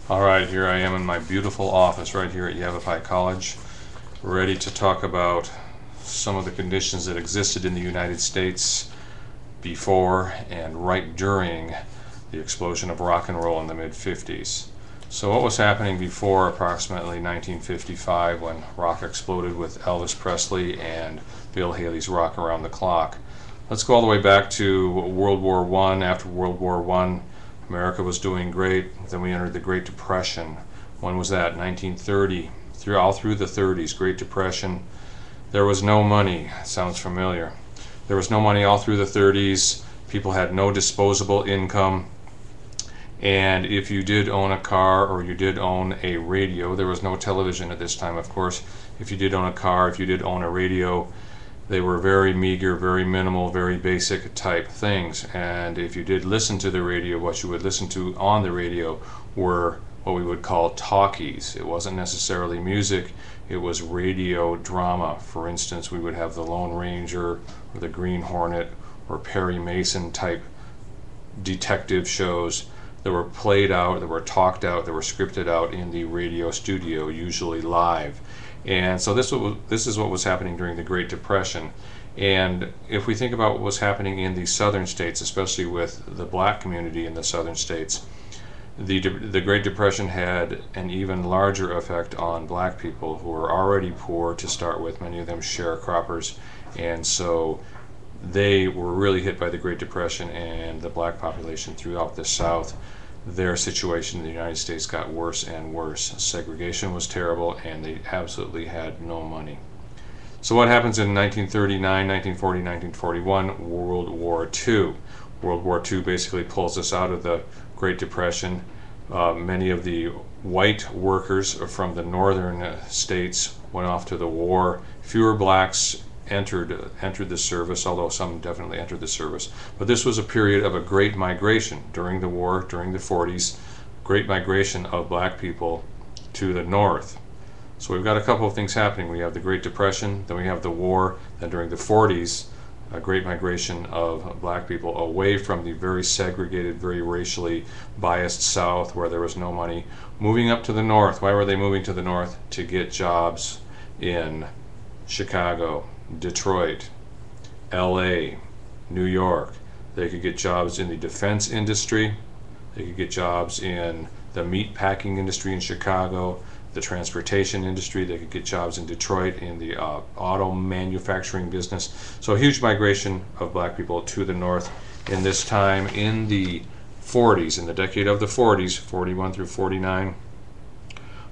Alright, here I am in my beautiful office right here at Yavapai College, ready to talk about some of the conditions that existed in the United States before and right during the explosion of rock and roll in the mid-50s. So what was happening before approximately 1955 when rock exploded with Elvis Presley and Bill Haley's Rock Around the Clock? Let's go all the way back to World War I. After World War I, America was doing great. Then we entered the Great Depression. When was that? 1930. All through the 30s, Great Depression. There was no money. Sounds familiar. There was no money all through the 30s. People had no disposable income. And if you did own a car or you did own a radio, there was no television at this time, of course. If you did own a car, if you did own a radio, they were very meager, very minimal, very basic type things. And if you did listen to the radio, what you would listen to on the radio were what we would call talkies. It wasn't necessarily music, it was radio drama. For instance, we would have the Lone Ranger or the Green Hornet or Perry Mason type detective shows that were played out, that were talked out, that were scripted out in the radio studio, usually live. And so this is what was happening during the Great Depression. And if we think about what was happening in the southern states, especially with the black community in the southern states, the Great Depression had an even larger effect on black people who were already poor to start with, many of them sharecroppers. And so they were really hit by the Great Depression, and the black population throughout the South, their situation in the United States got worse and worse. Segregation was terrible, and they absolutely had no money. So what happens in 1939, 1940, 1941? World War II. World War II basically pulls us out of the Great Depression. Many of the white workers from the northern states went off to the war. Fewer blacks entered the service, although some definitely entered the service. But this was a period of a great migration during the war, during the 40s, great migration of black people to the north. So we've got a couple of things happening. We have the Great Depression, then we have the war, then during the 40s, a great migration of black people away from the very segregated, very racially biased South where there was no money, moving up to the north. Why were they moving to the north? To get jobs in Chicago, Detroit, LA, New York. They could get jobs in the defense industry. They could get jobs in the meat packing industry in Chicago, the transportation industry. They could get jobs in Detroit in the auto manufacturing business. So a huge migration of black people to the north in this time in the 40s, in the decade of the 40s, 41 through 49.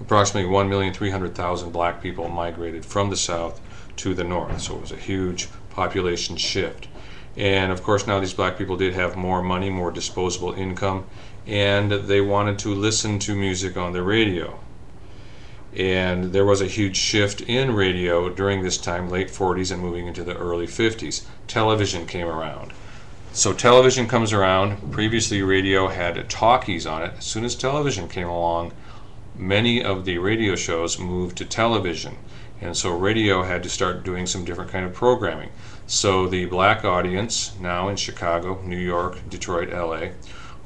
Approximately 1,300,000 black people migrated from the south to the north. So it was a huge population shift. And of course now these black people did have more money, more disposable income, and they wanted to listen to music on the radio. And there was a huge shift in radio during this time, late 40s and moving into the early 50s. Television came around. So television comes around. Previously radio had talkies on it. As soon as television came along, many of the radio shows moved to television. And so radio had to start doing some different kind of programming. So the black audience, now in Chicago, New York, Detroit, LA,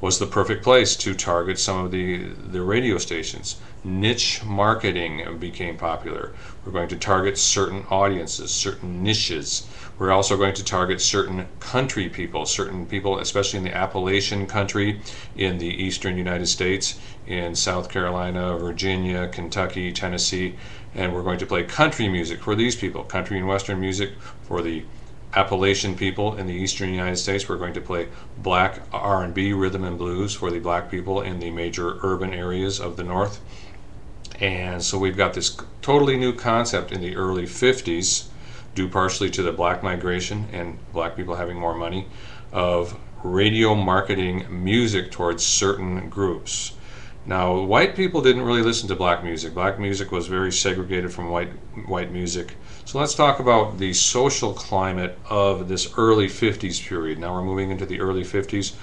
was the perfect place to target some of the radio stations. Niche marketing became popular. We're going to target certain audiences, certain niches. We're also going to target certain country people, certain people, especially in the Appalachian country, in the eastern United States, in South Carolina, Virginia, Kentucky, Tennessee, and we're going to play country music for these people, country and western music for the Appalachian people in the eastern United States. We're going to play black R&B, rhythm and blues for the black people in the major urban areas of the north. And so we've got this totally new concept in the early 50s, due partially to the black migration and black people having more money, of radio marketing music towards certain groups. Now, white people didn't really listen to black music. Black music was very segregated from white music. So let's talk about the social climate of this early 50s period. Now we're moving into the early 50s.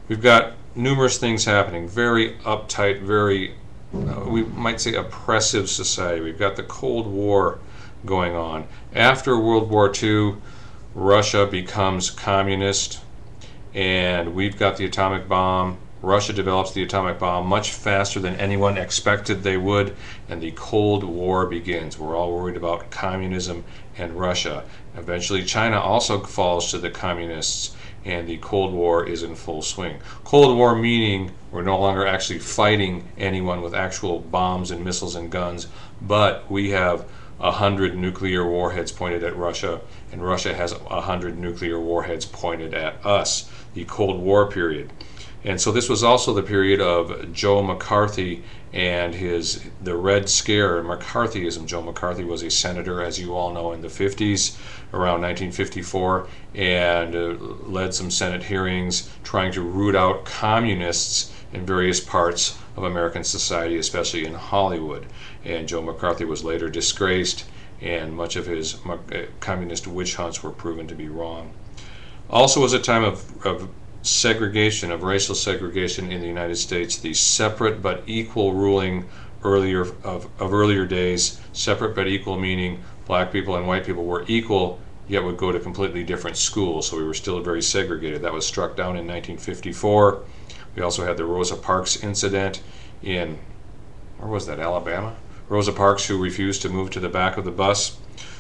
We've got numerous things happening. Very uptight, very, we might say, oppressive society. We've got the Cold War going on. After World War II, Russia becomes communist, and we've got the atomic bomb. Russia develops the atomic bomb much faster than anyone expected they would, and the Cold War begins. We're all worried about communism and Russia. Eventually, China also falls to the communists, and the Cold War is in full swing. Cold War meaning we're no longer actually fighting anyone with actual bombs and missiles and guns, but we have 100 nuclear warheads pointed at Russia, and Russia has 100 nuclear warheads pointed at us. The Cold War period. And so this was also the period of Joe McCarthy and the Red Scare and McCarthyism. Joe McCarthy was a senator, as you all know, in the 50s, around 1954, and led some Senate hearings trying to root out communists in various parts of American society, especially in Hollywood. And Joe McCarthy was later disgraced, and much of his communist witch hunts were proven to be wrong. Also was a time of segregation, of racial segregation in the United States, the separate but equal ruling earlier days. Separate but equal meaning black people and white people were equal, yet would go to completely different schools, so we were still very segregated. That was struck down in 1954. We also had the Rosa Parks incident in, where was that, Alabama? Rosa Parks, who refused to move to the back of the bus.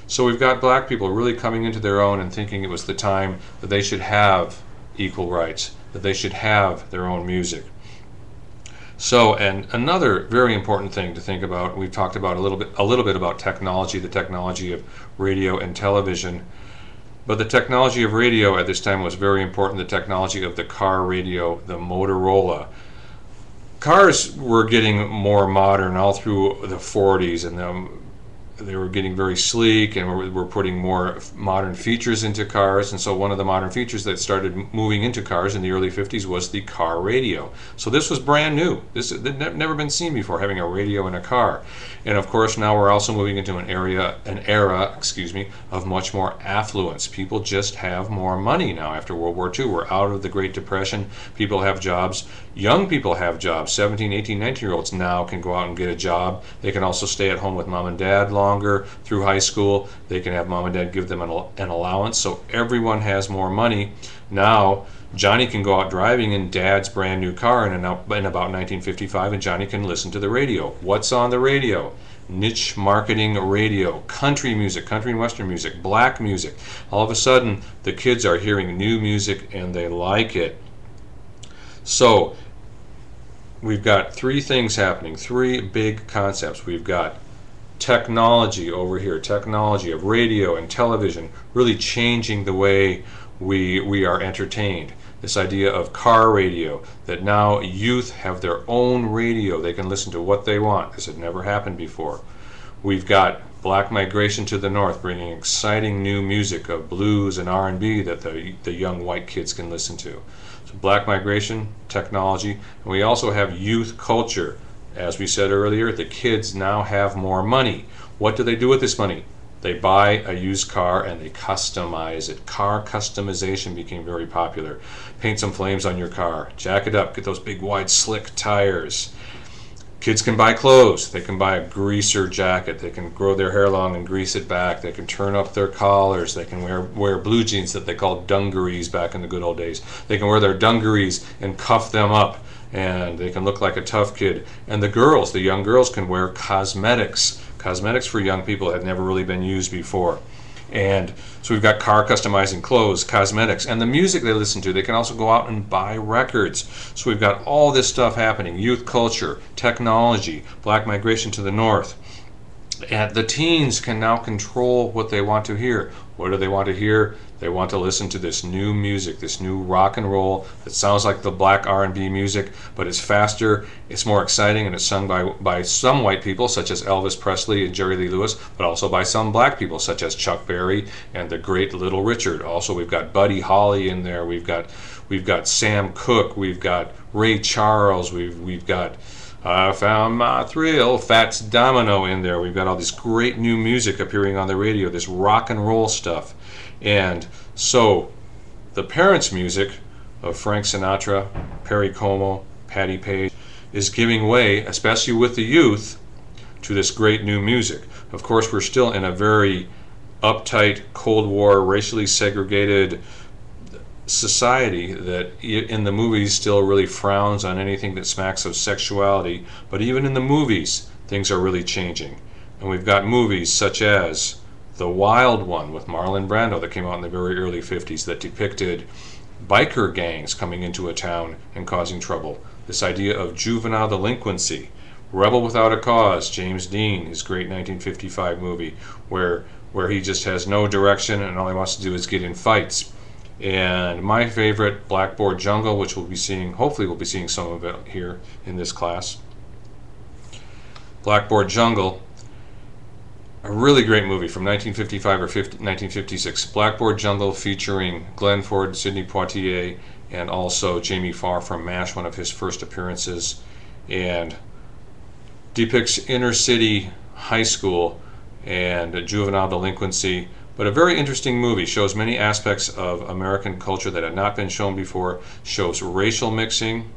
So we've got black people really coming into their own and thinking it was the time that they should have equal rights, that they should have their own music. So, and another very important thing to think about, we've talked about a little bit about technology, the technology of radio and television, but the technology of radio at this time was very important, the technology of the car radio, the Motorola. Cars were getting more modern all through the 40s, and they were getting very sleek, and we're putting more modern features into cars. And so one of the modern features that started moving into cars in the early 50s was the car radio. So this was brand new. This had never been seen before, having a radio in a car. And of course now we're also moving into an era of much more affluence. People just have more money now after World War II. We're out of the Great Depression. People have jobs. Young people have jobs. 17, 18, 19-year-olds now can go out and get a job. They can also stay at home with mom and dad longer through high school. They can have mom and dad give them an allowance. So everyone has more money. Now Johnny can go out driving in dad's brand new car in about 1955, and Johnny can listen to the radio. What's on the radio? Niche marketing radio, country music, country and western music, black music. All of a sudden the kids are hearing new music and they like it. So we've got three things happening, three big concepts. We've got technology over here, technology of radio and television really changing the way we are entertained. This idea of car radio, that now youth have their own radio. They can listen to what they want. This had never happened before. We've got black migration to the north, bringing exciting new music of blues and R&B that the young white kids can listen to. So black migration, technology, and we also have youth culture. As we said earlier, the kids now have more money. What do they do with this money? They buy a used car and they customize it. Car customization became very popular. Paint some flames on your car, jack it up, get those big wide slick tires. Kids can buy clothes. They can buy a greaser jacket. They can grow their hair long and grease it back. They can turn up their collars. They can wear blue jeans that they called dungarees back in the good old days. They can wear their dungarees and cuff them up, and they can look like a tough kid. And the young girls can wear cosmetics. Cosmetics for young people had never really been used before. And so we've got car customizing, clothes, cosmetics, and the music they listen to. They can also go out and buy records. So we've got all this stuff happening: youth culture, technology, black migration to the north. And the teens can now control what they want to hear. What do they want to hear? They want to listen to this new music, this new rock and roll that sounds like the black R&B music, but it's faster, it's more exciting, and it's sung by some white people such as Elvis Presley and Jerry Lee Lewis, but also by some black people such as Chuck Berry and the great Little Richard. Also, we've got Buddy Holly in there. We've got Sam Cooke. We've got Ray Charles. We've got I Found My Thrill, Fats Domino in there. We've got all this great new music appearing on the radio, this rock and roll stuff. And so the parents' music of Frank Sinatra, Perry Como, Patti Page is giving way, especially with the youth, to this great new music. Of course, we're still in a very uptight, Cold War, racially segregated society that in the movies still really frowns on anything that smacks of sexuality, but even in the movies things are really changing. And we've got movies such as The Wild One with Marlon Brando that came out in the very early 50s that depicted biker gangs coming into a town and causing trouble. This idea of juvenile delinquency. Rebel Without a Cause, James Dean, his great 1955 movie, where he just has no direction and all he wants to do is get in fights. And my favorite, Blackboard Jungle, which we'll be seeing, hopefully we'll be seeing some of it here in this class. Blackboard Jungle, a really great movie from 1955 or 1956. Blackboard Jungle featuring Glenn Ford, Sidney Poitier, and also Jamie Farr from MASH, one of his first appearances, and depicts inner city high school and juvenile delinquency. But a very interesting movie, shows many aspects of American culture that had not been shown before, shows racial mixing.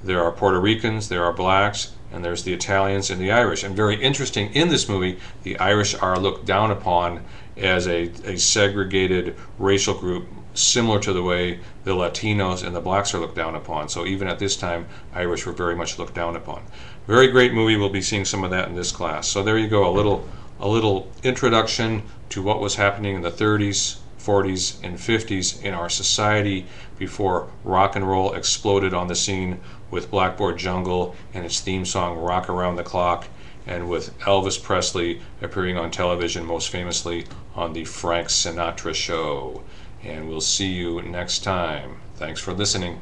There are Puerto Ricans, there are blacks, and there's the Italians and the Irish. And very interesting, in this movie, the Irish are looked down upon as a segregated racial group, similar to the way the Latinos and the blacks are looked down upon. So even at this time, Irish were very much looked down upon. Very great movie. We'll be seeing some of that in this class. So there you go, a little introduction to what was happening in the 30s, 40s, and 50s in our society before rock and roll exploded on the scene with Blackboard Jungle and its theme song Rock Around the Clock, and with Elvis Presley appearing on television, most famously on the Frank Sinatra Show. And we'll see you next time. Thanks for listening.